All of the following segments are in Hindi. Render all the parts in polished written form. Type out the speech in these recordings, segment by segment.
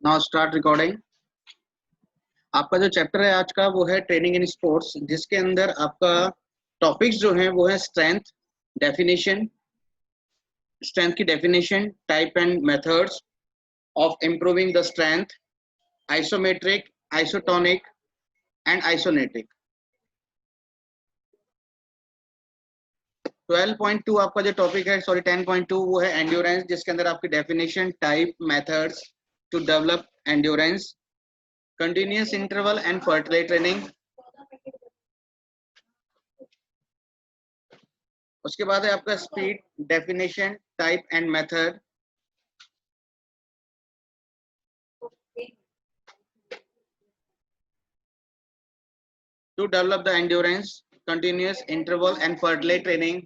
Now start recording. आपका जो चैप्टर है आज का वो है ट्रेनिंग इन स्पोर्ट्स, जिसके अंदर आपका टॉपिक्स जो हैं वो है स्ट्रेंथ, डेफिनेशन, स्ट्रेंथ की definition, type and methods of improving the strength, isometric, isotonic and isonetic. 12.2 आपका जो टॉपिक है, सॉरी 10.2, वो है एंड्योरेंस, जिसके अंदर आपकी definition, type, methods to develop endurance, continuous interval and fertility training. उसके बाद है आपका speed, definition, type and method, to develop the endurance, continuous interval and fertility training,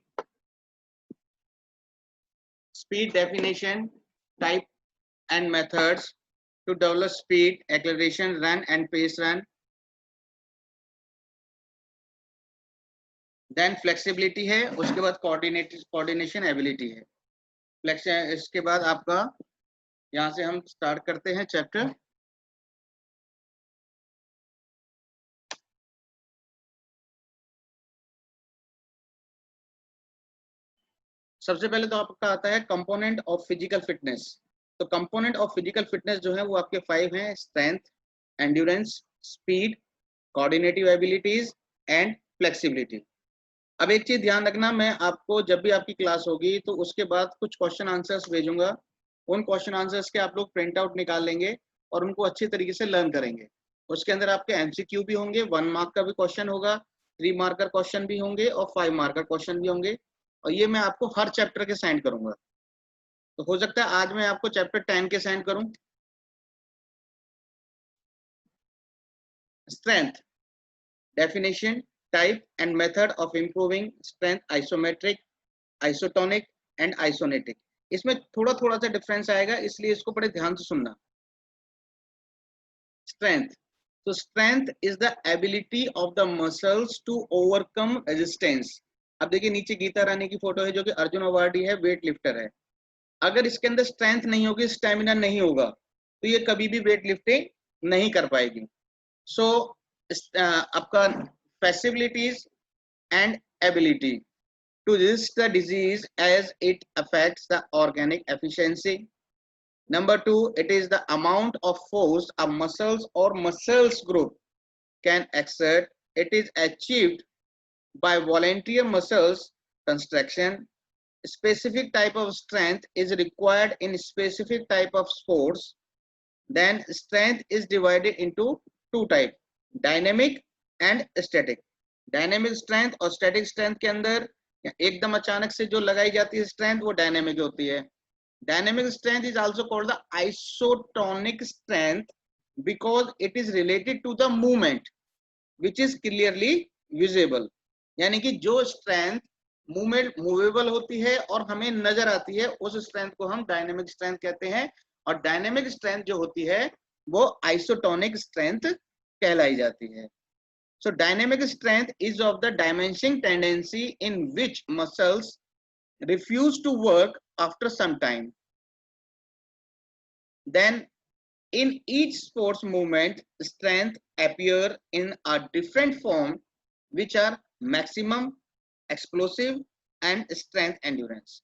speed definition, type and methods to develop speed, acceleration, run and pace run. Then flexibility है, उसके बाद coordination ability है। इसके बाद आपका यहाँ से हम स्टार्ट करते हैं चैप्टर। सबसे पहले तो आपका आता है कंपोनेंट ऑफ फिजिकल फिटनेस। तो कंपोनेंट ऑफ फिजिकल फिटनेस जो है वो आपके 5 हैं: strength, endurance, speed, coordinative abilities and flexibility. अब एक चीज ध्यान रखना, मैं आपको जब भी आपकी क्लास होगी तो उसके बाद कुछ क्वेश्चन आंसर्स भेजूंगा। उन क्वेश्चन आंसर्स के आप लोग प्रिंट आउट निकाल लेंगे और उनको अच्छी तरीके से लर्न करेंगे। उसके अंदर आपके एमसीक्यू भी होंगे, 1 मार्क का भी क्वेश्चन होगा, 3 मार्कर क्वेश्चन भी होंगे और 5 मार्कर क्वेश्चन भी होंगे। और ये मैं आपको हर चैप्टर के सेंड करूंगा। तो हो सकता है आज मैं आपको चैप्टर 10 के सेंड करूं। Strength, definition, type and method of improving strength, isometric, isotonic and isonetic. इसमें थोड़ा थोड़ा सा डिफरेंस आएगा, इसलिए इसको बड़े ध्यान से सुनना। स्ट्रेंथ, तो strength is the ability of the muscles to overcome resistance. अब देखिए नीचे गीता रानी की फोटो है जो कि अर्जुन अवार्डी है, वेट लिफ्टर है। अगर इसके अंदर स्ट्रेंथ नहीं होगी, स्टेमिना नहीं होगा, तो ये कभी भी वेट लिफ्टिंग नहीं कर पाएगी। सो आपका facilities and ability to resist the disease as it affects the organic efficiency. Number 2, it is the amount of force a muscles or muscles group can exert. It is achieved by volunteer muscles construction. Specific type of strength is required in specific type of sports. Then strength is divided into 2 type, dynamic and static. Dynamic strength और static strength के अंदर एकदम अचानक से जो लगाई जाती है स्ट्रेंथ वो डायनेमिक होती है। Dynamic strength is also called the isotonic strength because it is related to the movement which is clearly visible. यानी कि जो स्ट्रेंथ मूवेबल होती है और हमें नजर आती है, उस स्ट्रेंथ को हम डायनेमिक स्ट्रेंथ कहते हैं। और डायनेमिक स्ट्रेंथ जो होती है वो आइसोटोनिक स्ट्रेंथ कहलाई जाती है। So dynamic strength is of the diminishing tendency in which muscles refuse to work after some time. Then in each sports movement, strength appear in a different form which are maximum, explosive and strength endurance.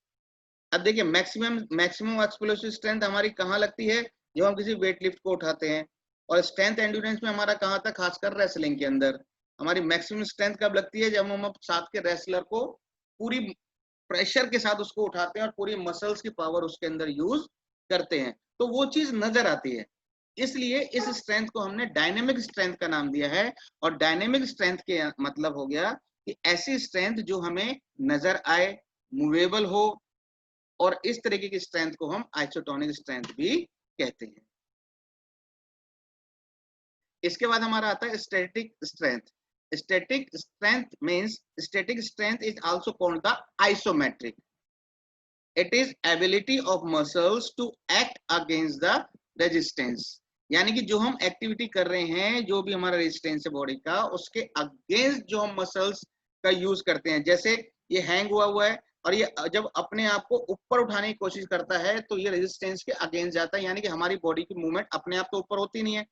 अब देखिए मैक्सिमम एक्सप्लोसिव स्ट्रेंथ हमारी कहाँ लगती है? जब हम किसी वेट लिफ्ट को उठाते हैं। और स्ट्रेंथ एंड्योरेंस में हमारा कहाँ था? खासकर रेसलिंग के अंदर हमारी मैक्सिमम स्ट्रेंथ कब लगती है? जब हम साथ के रेसलर को पूरी प्रेशर के साथ उसको उठाते हैं और पूरी मसल्स की पावर उसके अंदर यूज करते हैं, तो वो चीज नजर आती है। इसलिए इस स्ट्रेंथ को हमने डायनेमिक स्ट्रेंथ का नाम दिया है। और डायनेमिक स्ट्रेंथ के मतलब हो गया कि ऐसी स्ट्रेंथ जो हमें नजर आए, मूवेबल हो, और इस तरीके की स्ट्रेंथ को हम आइसोटोनिक स्ट्रेंथ भी कहते हैं। इसके बाद हमारा आता है static strength. Static strength means static strength is also called the isometric. It is ability of muscles to act against the resistance. यानी कि जो हम एक्टिविटी कर रहे हैं, जो भी हमारा रेजिस्टेंस है बॉडी का, उसके अगेंस्ट जो हम मसल्स का यूज करते हैं। जैसे ये हैंग हुआ है, और ये जब अपने आप को ऊपर उठाने की कोशिश करता है तो ये रेजिस्टेंस के अगेंस्ट जाता है, यानी कि हमारी बॉडी की मूवमेंट अपने आप तो ऊपर होती नहीं है।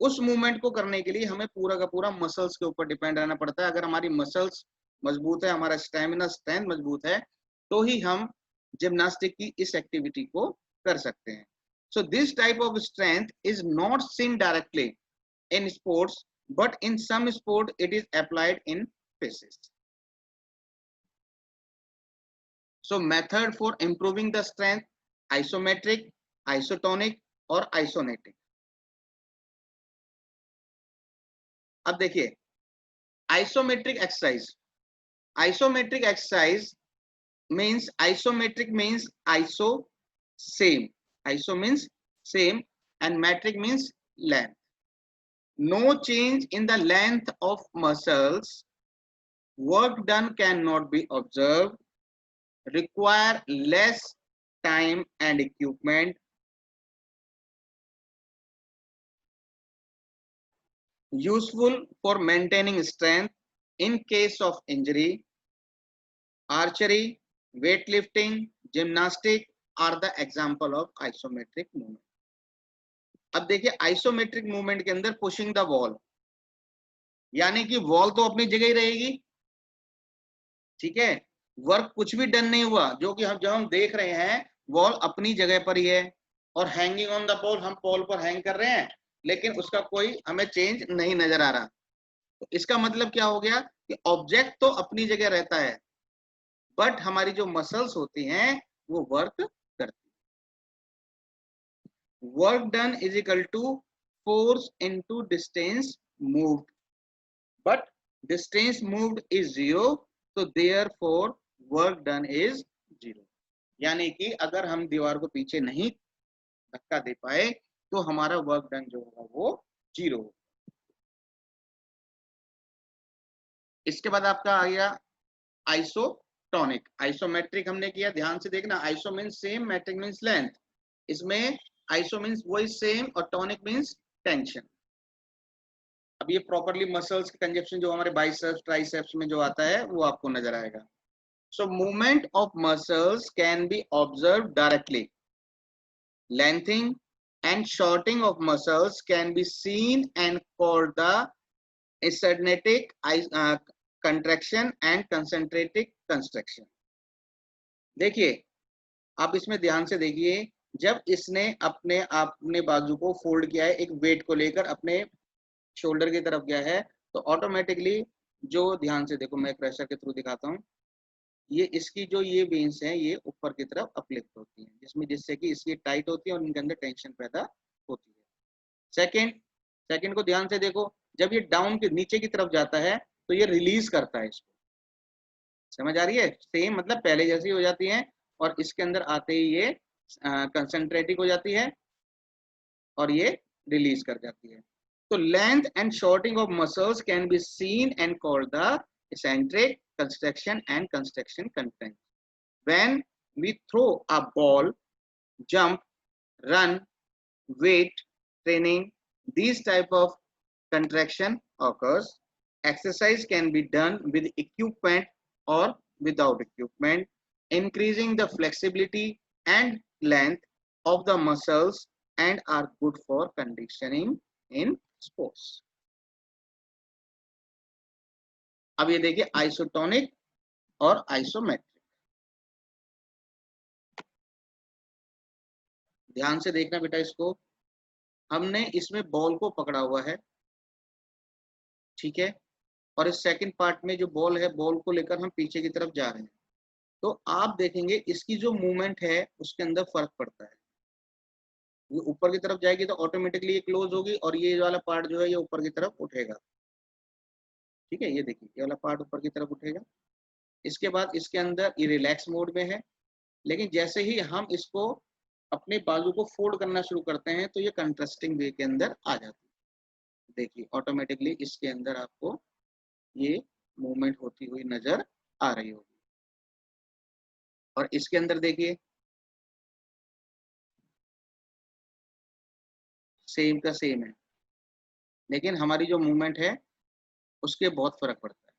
उस मूवमेंट को करने के लिए हमें पूरा का पूरा मसल्स के ऊपर डिपेंड रहना पड़ता है। अगर हमारी मसल्स मजबूत है, हमारा स्टेमिना स्ट्रेंथ मजबूत है, तो ही हम जिम्नास्टिक की इस एक्टिविटी को कर सकते हैं। So this type of strength is not seen directly in sports, but in some sport it is applied in phases. So method for improving the strength: isometric, isotonic और isonetic. अब देखिए isometric exercise. Isometric exercise means iso same. Iso means same and metric means length. No change in the length of muscles. Work done cannot be observed. Require less time and equipment. Useful for maintaining strength in case of injury. Archery, weightlifting, gymnastics are the example of isometric movement. अब देखिए आइसोमेट्रिक मूवमेंट के अंदर पुशिंग द वॉल, यानी कि वॉल तो अपनी जगह ही रहेगी, ठीक है, वर्क कुछ भी डन नहीं हुआ, जो कि हम जब हम देख रहे हैं वॉल अपनी जगह पर ही है, और हैंगिंग ऑन द पोल, हम पोल पर हैंग कर रहे हैं, लेकिन उसका कोई हमें चेंज नहीं नजर आ रहा। तो इसका मतलब क्या हो गया कि ऑब्जेक्ट तो अपनी जगह रहता है, बट हमारी जो मसल्स होती हैं वो वर्क करती है। Work done is equal to force into distance moved, but distance moved is 0, so therefore work done is 0। यानी कि अगर हम दीवार को पीछे नहीं धक्का दे पाए तो हमारा वर्क डन जो होगा वो 0 होगा। इसके बाद आपका आ गया आइसोटोनिक। आइसोमेट्रिक हमने किया, ध्यान से देखना, iso means same, metric means length. इसमें आइसो मीन्स वही सेम और टॉनिक मीन्स टेंशन। अब ये प्रॉपरली मसल्स के कंजप्शन जो हमारे बाइसेप्स ट्राइसेप्स में जो आता है वो आपको नजर आएगा। So movement of muscles can be observed directly. Lengthening and shortening of muscles can be seen and called the asynetic contraction and concentric constriction. देखिए आप इसमें ध्यान से देखिए, जब इसने अपने बाजू को फोल्ड किया है एक वेट को लेकर अपने शोल्डर की तरफ गया है, तो ऑटोमेटिकली जो, ध्यान से देखो मैं प्रेशर के थ्रू दिखाता हूँ, ये इसकी जो ये वेन्स हैं ये ऊपर की तरफ अपलिफ्ट होती हैं, जिससे कि इसकी टाइट होती है और इनके अंदर टेंशन पैदा होती है। सेकंड को ध्यान से देखो, जब ये डाउन के नीचे की तरफ जाता है तो ये रिलीज करता है इसको, समझ आ रही है, सेम मतलब पहले जैसी हो जाती है, और इसके अंदर आते ही ये कंसंट्रेटिक हो जाती है और ये रिलीज कर जाती है। तो length and shortening of muscles can be seen and called the eccentric constriction and constriction contraction. When we throw a ball, jump, run, weight training, these type of contraction occurs. Exercise can be done with equipment or without equipment, increasing the flexibility and length of the muscles and are good for conditioning in sports. अब ये देखिए आइसोटोनिक और आइसोमेट्रिक, ध्यान से देखना बेटा इसको। हमने इसमें बॉल को पकड़ा हुआ है, ठीक है, और इस सेकंड पार्ट में जो बॉल है, बॉल को लेकर हम पीछे की तरफ जा रहे हैं, तो आप देखेंगे इसकी जो मूवमेंट है उसके अंदर फर्क पड़ता है। ये ऊपर की तरफ जाएगी तो ऑटोमेटिकली ये क्लोज होगी और ये वाला पार्ट जो है ये ऊपर की तरफ उठेगा, ठीक है, ये देखिए ये वाला पार्ट ऊपर की तरफ उठेगा। इसके बाद इसके अंदर ये रिलैक्स मोड में है, लेकिन जैसे ही हम इसको अपने बाजू को फोल्ड करना शुरू करते हैं तो ये कंट्रास्टिंग वे के अंदर आ जाती है। देखिए ऑटोमेटिकली इसके अंदर आपको ये मूवमेंट होती हुई नजर आ रही होगी, और इसके अंदर देखिए सेम का सेम है, लेकिन हमारी जो मूवमेंट है उसके बहुत फर्क पड़ता है।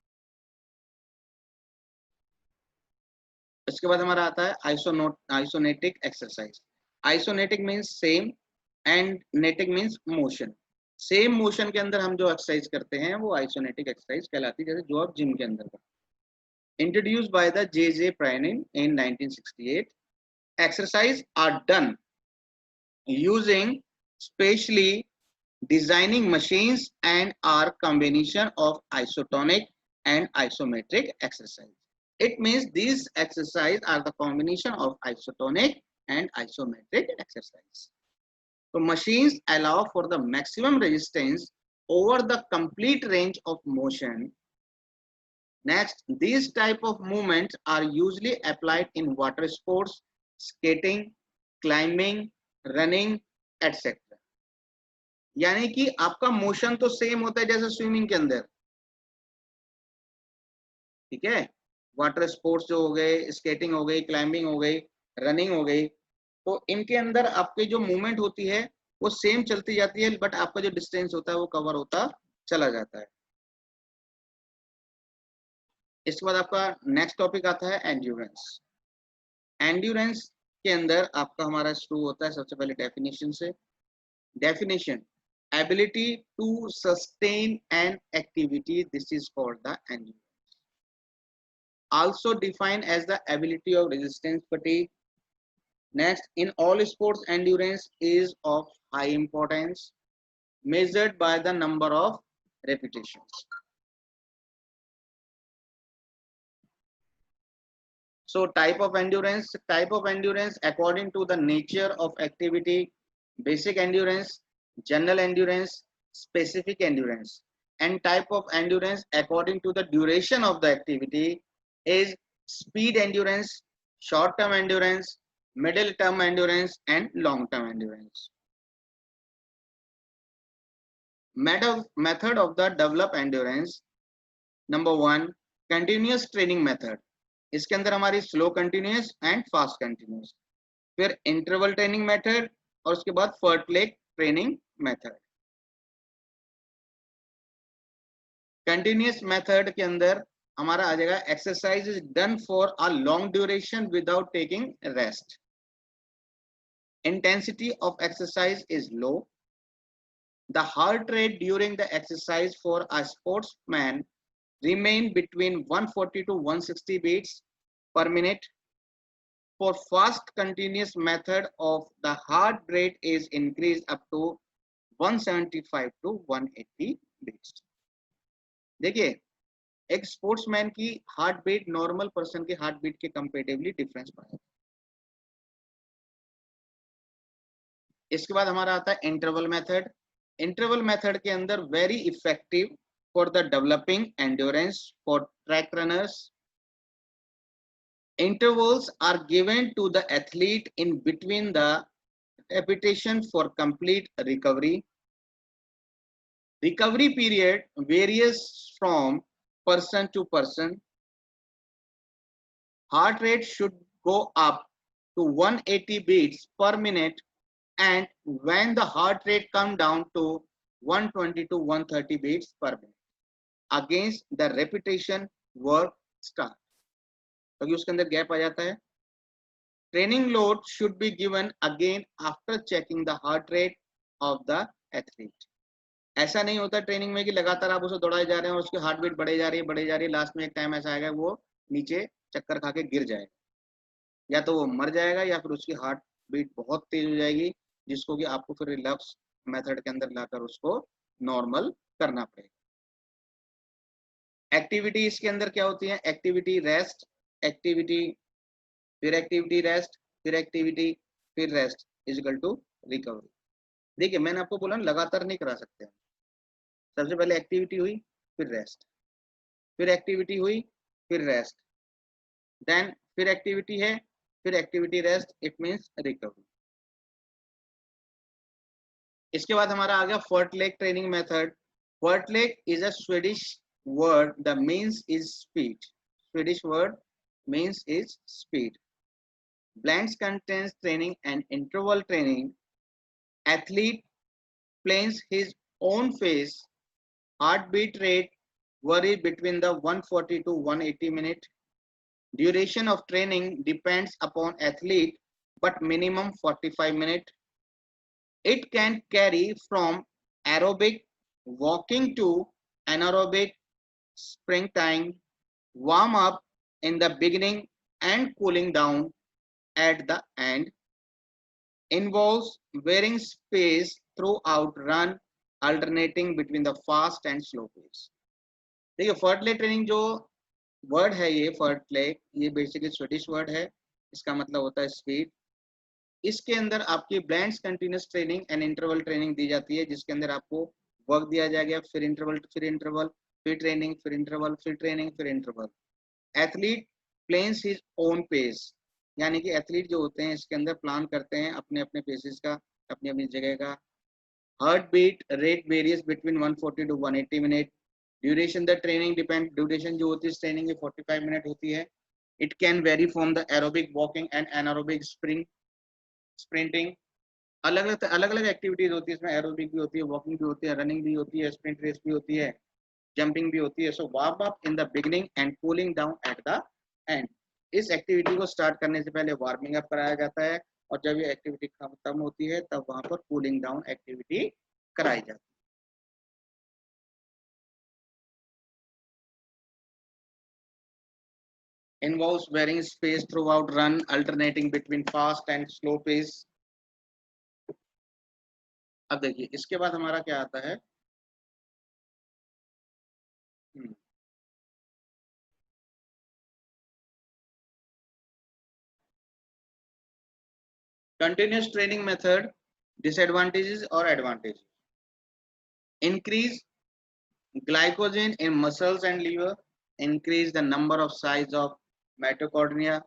इसके बाद हमारा आता है isonetic exercise. Isonetic means same and netic means motion. Same motion के अंदर हम जो एक्सरसाइज करते हैं वो आइसोनेटिक एक्सरसाइज कहलाती है, जैसे जो आप जिम के अंदर करते हैं। इंट्रोड्यूस्ड बाय द जे प्राइनिन in 1968, exercise are done using specially designing machines and are combination of isotonic and isometric exercise. It means these exercise are the combination of isotonic and isometric exercise. So machines allow for the maximum resistance over the complete range of motion. Next, these type of movements are usually applied in water sports, skating, climbing, running etcetera. यानी कि आपका मोशन तो सेम होता है जैसे स्विमिंग के अंदर, ठीक है। वाटर स्पोर्ट्स जो हो गए, स्केटिंग हो गई, क्लाइंबिंग हो गई, रनिंग हो गई, तो इनके अंदर आपकी जो मूवमेंट होती है वो सेम चलती जाती है, बट आपका जो डिस्टेंस होता है वो कवर होता चला जाता है। इसके बाद आपका नेक्स्ट टॉपिक आता है एंड्योरेंस। एंड्योरेंस के अंदर आपका हमारा शुरू होता है सबसे पहले डेफिनेशन से। Definition, ability to sustain an activity, this is called the endurance. Also defined as the ability of resistance fatigue. Next, in all sports, endurance is of high importance, measured by the number of repetitions. So type of endurance according to the nature of activity: basic endurance, general endurance, specific endurance. And type of endurance according to the duration of the activity is speed endurance, short term endurance, middle term endurance, and long term endurance. Method of the develop endurance. Number 1, continuous training method. इसके अंदर हमारी slow continuous and fast continuous. फिर इंटरवल ट्रेनिंग मेथड और उसके बाद फर्टलेक ट्रेनिंग मेथड। कंटिन्यूस मेथड के अंदर हमारा आ जाएगा exercise is done for a long duration without taking rest. Intensity of exercise is low. The heart rate during the exercise for a sportsman remain between 140 to 160 beats per minute. For fast continuous method of the heart rate is increased up to 175 to 180 beats. देखिए, एक स्पोर्ट्समैन की हार्ट बीट नॉर्मल पर्सन के हार्ट बीट के कंपेरेटिवली डिफरेंस पाएगा। इसके बाद हमारा आता है इंटरवल मेथड। इंटरवल मेथड के अंदर very effective for the developing endurance for track runners. Intervals are given to the athlete in between the repetition for complete recovery. Recovery period varies from person to person. Heart rate should go up to 180 beats per minute, and when the heart rate come down to 120 to 130 beats per minute against the repetition work start, क्योंकि उसके अंदर गैप आ जाता है। Training load should be given again after checking the heart rate of the athlete. ऐसा नहीं होता ट्रेनिंग में कि लगातार आप उसे दौड़ाए जा रहे हैं और उसकी हार्ट बीट बढ़े जा रही है, लास्ट में एक टाइम ऐसा आएगा वो नीचे चक्कर खा के गिर जाएगा, या तो वो मर जाएगा या फिर उसकी हार्ट बीट बहुत तेज हो जाएगी, जिसको कि आपको फिर रिलैप्स मेथड के अंदर लाकर उसको नॉर्मल करना पड़ेगा। एक्टिविटी इसके अंदर क्या होती है? एक्टिविटी रेस्ट, एक्टिविटी फिर एक्टिविटी रेस्ट, फिर एक्टिविटी फिर rest is equal to recovery. देखिए, मैंने आपको बोला लगातार नहीं करा सकते हैं। सबसे पहले एक्टिविटी हुई, फिर रेस्ट, फिर एक्टिविटी हुई, फिर रेस्ट, देन फिर एक्टिविटी है, फिर activity rest, it means recovery. इसके बाद हमारा आ गया fartlek training method. Fartlek is a Swedish word, the means is speed. Swedish word means is speed. Blends contains training and interval training. Athlete plans his own pace. Heartbeat rate vary between the 140 to 180 minute. Duration of training depends upon athlete, but minimum 45 minutes. It can carry from aerobic walking to anaerobic springtime, warm up in the beginning and cooling down at the end. Involves wearing space throughout run, alternating between the fast and slow pace. देखिए फर्ट लेग ट्रेनिंग जो वर्ड है, ये फर्ट लेग, ये बेसिकली स्वीडिश वर्ड है, इसका मतलब होता है स्पीड। इसके अंदर आपकी blends continuous training and interval training दी जाती है, जिसके अंदर आपको वर्क दिया जाएगा, फिर इंटरवल, फिर इंटरवल, फिर ट्रेनिंग, फिर इंटरवल, फिर ट्रेनिंग, फिर interval. Athlete plans his own pace, यानी कि एथलीट जो होते हैं इसके अंदर प्लान करते हैं अपने अपने पेसेस का, अपनी अपनी जगह का। Heartbeat rate varies between 140 to 180 minute. Duration the training depend, duration जो होती है इस ट्रेनिंग की 45 मिनट होती है। It can very from the aerobic walking and anaerobic sprinting. अलग अलग एक्टिविटीज होती है इसमें, एरोबिक भी होती है, वॉकिंग भी होती है, रनिंग भी होती है, स्प्रिंट रेस भी होती है, जंपिंग भी होती है। So warm up in the beginning and cooling down at the end. इस एक्टिविटी को स्टार्ट करने से पहले वार्मिंग अप कराया जाता है, और जब ये एक्टिविटी खत्म होती है तब वहां पर कूलिंग डाउन एक्टिविटी कराई जाती है। Involves varying space throughout run, alternating between fast and slow pace. अब देखिए इसके बाद हमारा क्या आता है, कंटिन्यूस ट्रेनिंग मेथड, डिसएडवांटेजेस और advantages. Increase glycogen in muscles and liver, increase the number of size of mitochondria,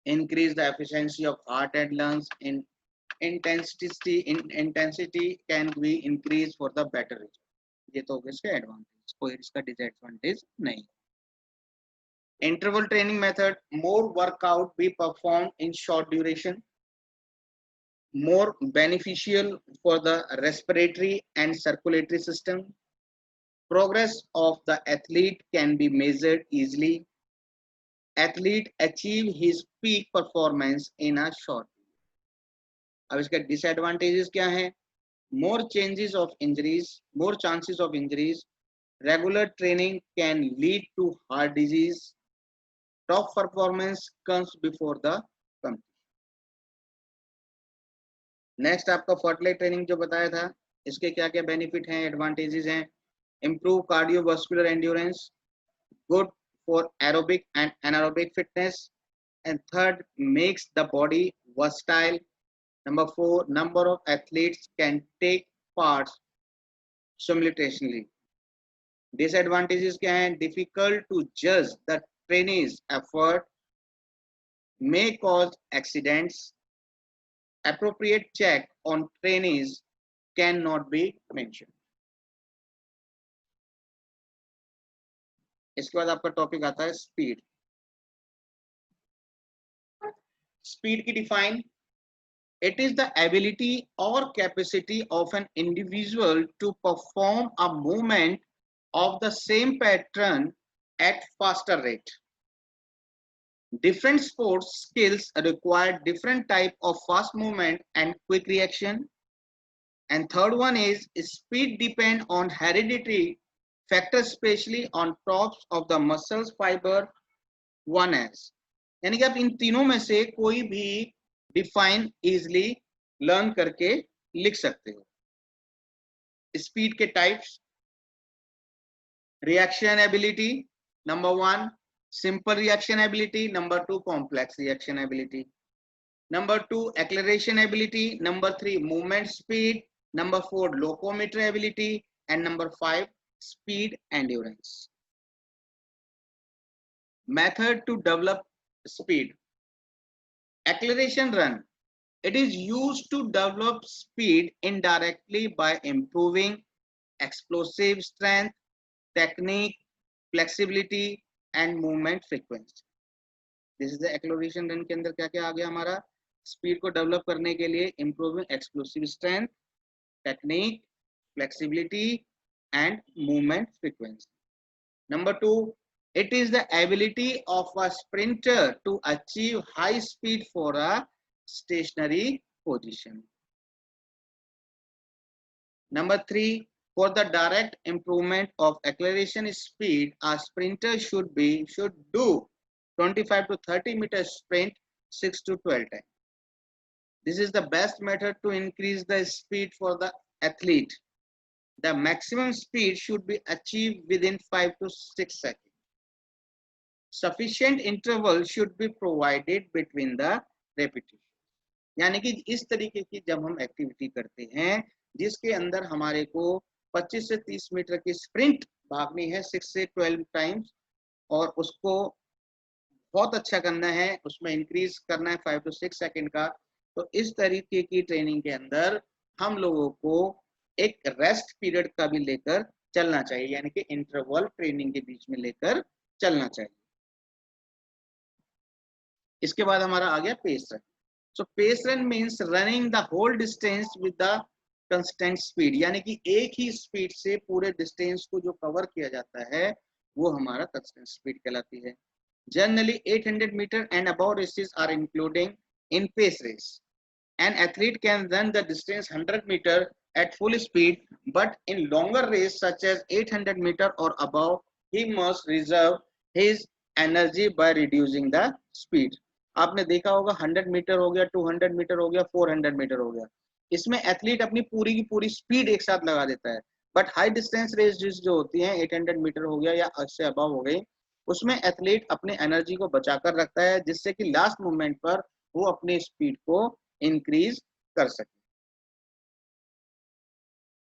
increase the efficiency of heart and lungs. In intensity can be increased for the better result. ये तो इसके एडवांटेज, कोई इसका डिसएडवांटेज नहीं। Interval training method, more workout be perform in short duration, more beneficial for the respiratory and circulatory system. Progress of the athlete can be measured easily. Athlete achieve his peak performance in a short. अब इसका disadvantages क्या है? More changes of injuries, more chances of injuries. Regular training can lead to heart disease. Top performance comes before the competition. Next आपका फर्टलाइट ट्रेनिंग जो बताया था, इसके क्या क्या बेनिफिट हैं, एडवांटेजेस हैं। improve cardiovascular endurance, good for aerobic and anaerobic fitness, and third, makes the body versatile. Number 4, number of athletes can take parts simultaneously. Disadvantages क्या हैं? difficult to judge the trainees effort, may cause accidents, appropriate check on trainees cannot be mentioned. इसके बाद आपका टॉपिक आता है स्पीड। स्पीड की define, it is the ability or capacity of an individual to perform a movement of the same pattern at faster rate. Different sports skills require different type of fast movement and quick reaction. And third one is speed depend on hereditary factors, especially on tops of the muscles fiber one has. यानी कि आप इन तीनों में से कोई भी डिफाइन इजिली लर्न करके लिख सकते हो। स्पीड के types, reaction ability, number 1 simple reaction ability, number 2 complex reaction ability, number 2 acceleration ability, number 3 movement speed, number 4 locomotor ability, and number 5 speed endurance. Method to develop speed. Acceleration run. It is used to develop speed indirectly by improving explosive strength, technique, flexibility and movement frequency. This is the acceleration run के अंदर क्या क्या आ गया हमारा, स्पीड को डेवलप करने के लिए improving explosive strength, technique, flexibility and movement frequency. Number 2, It is the ability of a sprinter to achieve high speed for a stationary position. Number 3, for the direct improvement of acceleration speed, a sprinter should do 25 to 30 meter sprint 6 to 12 times. This is the best method to increase the speed for the athlete. The maximum speed should be achieved within 5 to 6 seconds. Sufficient interval should be provided between the repetition. यानी कि इस तरीके की जब हम एक्टिविटी करते हैं जिसके अंदर हमारे को 25 से 30 मीटर की स्प्रिंट भागनी है 6 से 12 टाइम्स और उसको बहुत अच्छा करना है, उसमें इंक्रीज करना है 5 टू 6 सेकंड का, तो इस तरीके की ट्रेनिंग के अंदर हम लोगों को एक रेस्ट पीरियड का भी लेकर चलना चाहिए, यानी कि इंटरवल ट्रेनिंग के बीच में लेकर चलना चाहिए। इसके बाद हमारा आ गया pace run. So pace run means running the whole distance with the constant speed, यानी कि एक ही स्पीड से पूरे डिस्टेंस को जो कवर किया जाता है वो हमारा कंस्टेंट स्पीड कहलाती है। Generally 800 meter and above races are including in pace race. An athlete can run the distance 100 meter at full speed, but in longer race such as 800 meter or above, he must reserve his energy by reducing the speed. आपने देखा होगा 100 मीटर हो गया, 200 मीटर हो गया, 400 मीटर हो गया, इसमें एथलीट अपनी पूरी की पूरी स्पीड एक साथ लगा देता है। बट हाई डिस्टेंस रेस जो होती है 800 मीटर हो गया या उससे अबव हो गई, उसमें एथलीट अपने एनर्जी को बचाकर रखता है जिससे कि लास्ट मोमेंट पर वो अपनी स्पीड को इंक्रीज कर सके।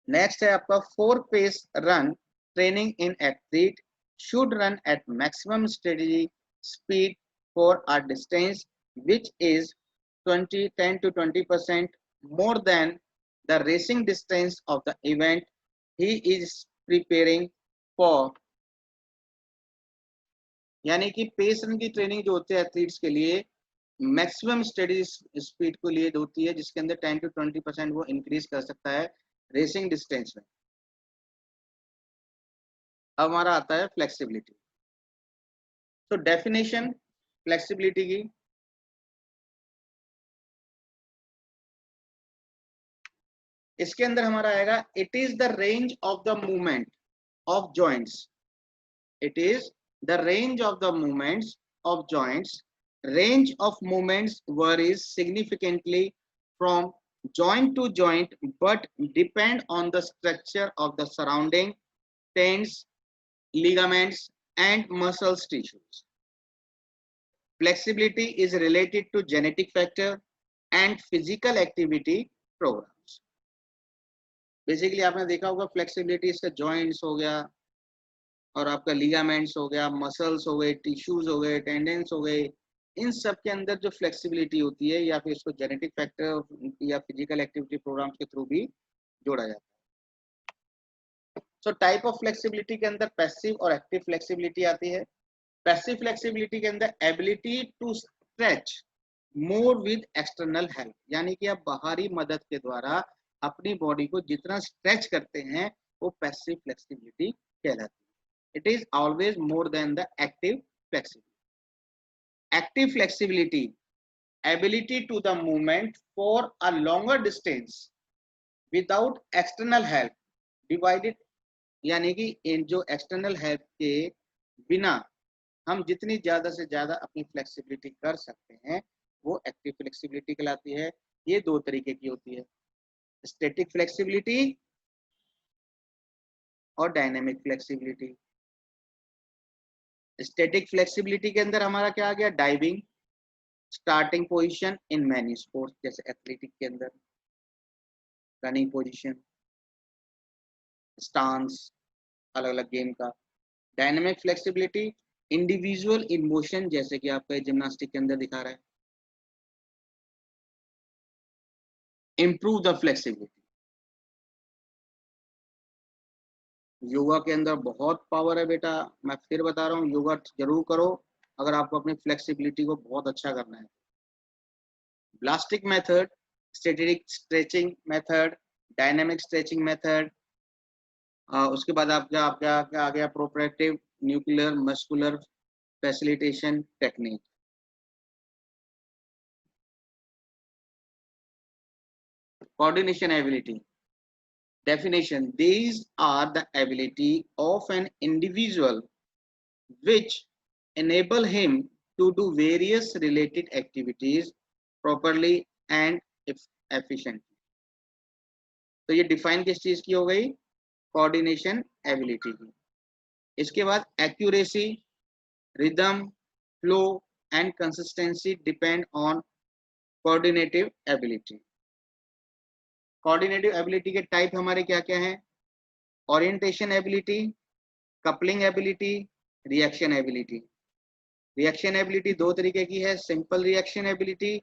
नेक्स्ट है आपका 4 pace run training in athlete should run at maximum steady speed for a distance which is 10 to 20% more than the racing distance of the event he is preparing for। यानी कि पेस रन की ट्रेनिंग जो होती है एथलीट्स के लिए मैक्सिमम स्टेडी स्पीड को लिए होती है जिसके अंदर 10 to 20% वो इंक्रीज कर सकता है रेसिंग डिस्टेंस में। अब हमारा आता है फ्लेक्सिबिलिटी। तो डेफिनेशन फ्लेक्सिबिलिटी की, इसके अंदर हमारा आएगा it is the range of the movement of joints, it is the range of the movements of joints. Range of movements varies significantly from joint to joint but depend on the structure of the surrounding tendons, ligaments and muscle tissues. Flexibility is related to genetic factor and physical activity programs. Basically आपने देखा होगा फ्लेक्सिबिलिटी इसका जॉइंट्स हो गया और आपका लिगामेंट्स हो गया, मसल्स हो गए, टिश्यूज हो गए, टेंडेंस हो गए, इन सब के अंदर जो फ्लेक्सिबिलिटी होती है या फिर इसको जेनेटिक फैक्टर या फिजिकल एक्टिविटी प्रोग्राम्स के थ्रू भी जोड़ा जाता है। सो टाइप ऑफ फ्लेक्सिबिलिटी के अंदर पैसिव और एक्टिव फ्लेक्सिबिलिटी आती है। पैसिव फ्लेक्सिबिलिटी के अंदर ability to stretch more with external help, यानी कि आप बाहरी मदद के द्वारा अपनी बॉडी को जितना स्ट्रेच करते हैं वो पैसिव फ्लेक्सिबिलिटी कहलाती है। It is always more than the active flexibility. Active flexibility, ability to the movement for a longer distance without external help, divided, यानी कि इन जो एक्सटर्नल हेल्प के बिना हम जितनी ज्यादा से ज्यादा अपनी फ्लेक्सिबिलिटी कर सकते हैं वो एक्टिव फ्लेक्सिबिलिटी कहलाती है। ये दो तरीके की होती है, स्टैटिक फ्लेक्सिबिलिटी और डायनेमिक फ्लेक्सिबिलिटी। स्टैटिक फ्लेक्सिबिलिटी के अंदर हमारा क्या आ गया, diving, starting position in many sports जैसे एथलेटिक के अंदर, रनिंग पोजीशन, स्टांस अलग अलग गेम का। Dynamic flexibility individual in motion जैसे कि आपका जिम्नास्टिक के अंदर दिखा रहा है। इंप्रूव द फ्लेक्सिबिलिटी, योगा के अंदर बहुत पावर है बेटा, मैं फिर बता रहा हूँ योगा जरूर करो अगर आपको अपनी फ्लेक्सिबिलिटी को बहुत अच्छा करना है। Ballistic method, static stretching method, dynamic stretching method, उसके बाद आपका आ गया proprioceptive nuclear muscular facilitation technique. Coordination ability. Definition: these are the ability of an individual which enable him to do various related activities properly and efficiently. तो ये डिफाइन किस चीज की हो गई? कोऑर्डिनेशन एबिलिटी की। इसके बाद accuracy, rhythm, flow and consistency depend on coordinative ability. Coordinative ability के टाइप हमारे क्या क्या हैं? Orientation ability, coupling ability, reaction ability. Reaction ability दो तरीके की है, simple reaction ability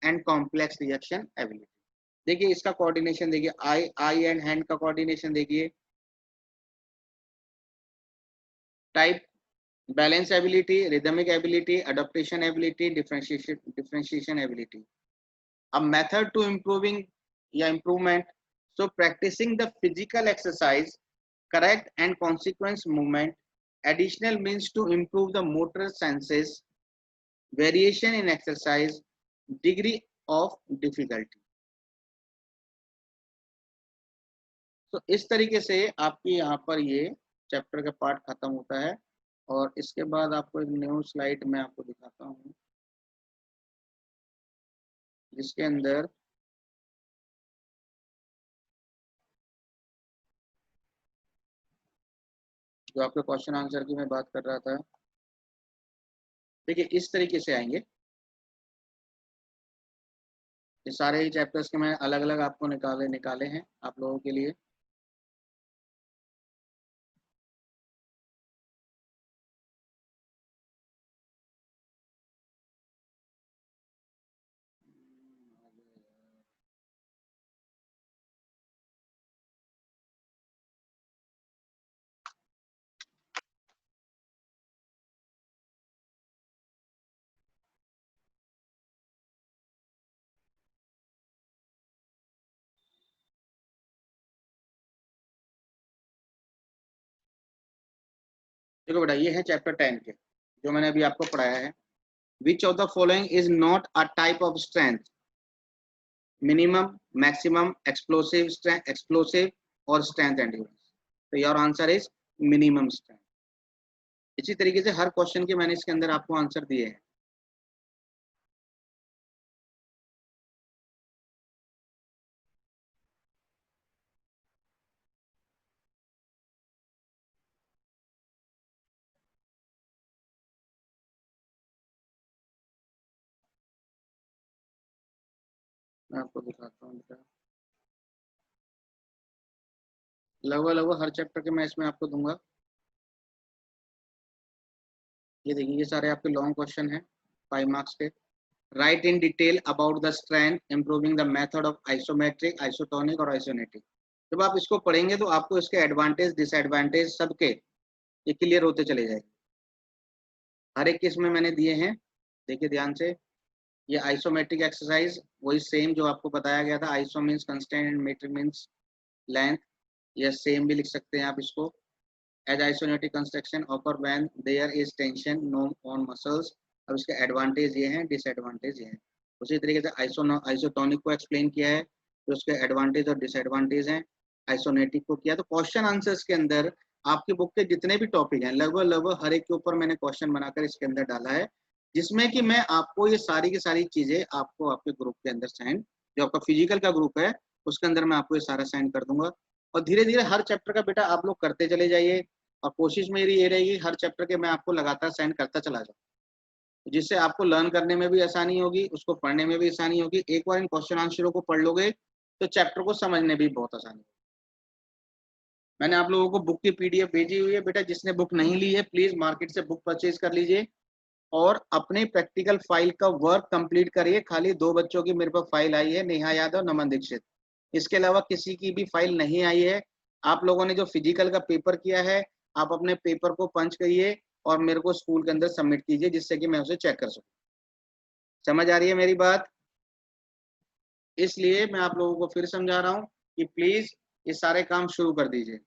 and complex reaction ability. देखिए इसका कोऑर्डिनेशन देखिए, आई एंड हैंड का कोऑर्डिनेशन देखिए। Type balance ability, rhythmic ability, adaptation ability, differentiation ability. अब मेथड टू इम्प्रूविंग या improvement, so practicing the physical exercise, correct and consequence movement, additional means to improve the motor senses, variation in exercise, degree of difficulty। तो इस तरीके से आपकी यहाँ पर ये चैप्टर का पार्ट खत्म होता है। और इसके बाद आपको एक न्यू स्लाइड मैं आपको दिखाता हूँ, जिसके अंदर जो आपके क्वेश्चन आंसर की मैं बात कर रहा था, देखिए इस तरीके से आएंगे। ये सारे ही चैप्टर्स के मैं अलग अलग आपको निकाले हैं आप लोगों के लिए। देखो बेटा, ये है चैप्टर 10 के जो मैंने अभी आपको पढ़ाया है। Which of the following is not a type of strength? Minimum, maximum, explosive और स्ट्रेंथ एंड्योरेंस। तो your answer is minimum strength. इसी तरीके से हर क्वेश्चन के मैंने इसके अंदर आपको आंसर दिए हैं। मैं आपको दिखाता हूँ बेटा, लगभग हर चैप्टर के मैं इसमें आपको दूंगा। ये देखिए, ये सारे आपके लॉन्ग क्वेश्चन हैं 5 मार्क्स के। Right in detail about the strength, improving the method of isometric, isotonic और आइसोनेटिक। जब आप इसको पढ़ेंगे तो आपको इसके एडवांटेज डिसएडवांटेज सबके ये क्लियर होते चले जाएंगे। हर एक किस्म में मैंने दिए हैं, देखिए ध्यान से। ये आइसोमेट्रिक एक्सरसाइज वही सेम जो आपको बताया गया था। Iso means constant and metric means length, या सेम भी लिख सकते हैं आप इसको। As isometric construction occur when there is tension no on muscles. अब इसके एडवांटेज ये हैं, डिसएडवांटेज ये हैं। उसी तरीके से आइसोटोनिक को एक्सप्लेन किया है, तो उसके एडवांटेज और डिसएडवांटेज हैं। आइसोनेटिक को किया। तो क्वेश्चन आंसर्स के अंदर आपकी बुक के जितने भी टॉपिक हैं, लगभग हर एक के ऊपर मैंने क्वेश्चन बनाकर इसके अंदर डाला है, जिसमें कि मैं आपको ये सारी की सारी चीजें आपको आपके ग्रुप के अंदर सेंड, जो आपका फिजिकल का ग्रुप है उसके अंदर मैं आपको ये सारा सेंड कर दूंगा। और धीरे धीरे हर चैप्टर का बेटा आप लोग करते चले जाइए, और कोशिश मेरी ये रहेगी हर चैप्टर के मैं आपको लगातार सेंड करता चला जाऊँ, जिससे आपको लर्न करने में भी आसानी होगी, उसको पढ़ने में भी आसानी होगी। एक बार इन क्वेश्चन आंसरों को पढ़ लोगे तो चैप्टर को समझने में भी बहुत आसानी होगी। मैंने आप लोगों को बुक की पीडीएफ भेजी हुई है बेटा, जिसने बुक नहीं ली है प्लीज मार्केट से बुक परचेज कर लीजिए और अपने प्रैक्टिकल फाइल का वर्क कंप्लीट करिए। खाली 2 बच्चों की मेरे पास फाइल आई है, नेहा यादव, नमन दीक्षित। इसके अलावा किसी की भी फाइल नहीं आई है। आप लोगों ने जो फिजिकल का पेपर किया है, आप अपने पेपर को पंच करिए और मेरे को स्कूल के अंदर सबमिट कीजिए, जिससे कि मैं उसे चेक कर सकूं। समझ आ रही है मेरी बात? इसलिए मैं आप लोगों को फिर समझा रहा हूँ कि प्लीज ये सारे काम शुरू कर दीजिए।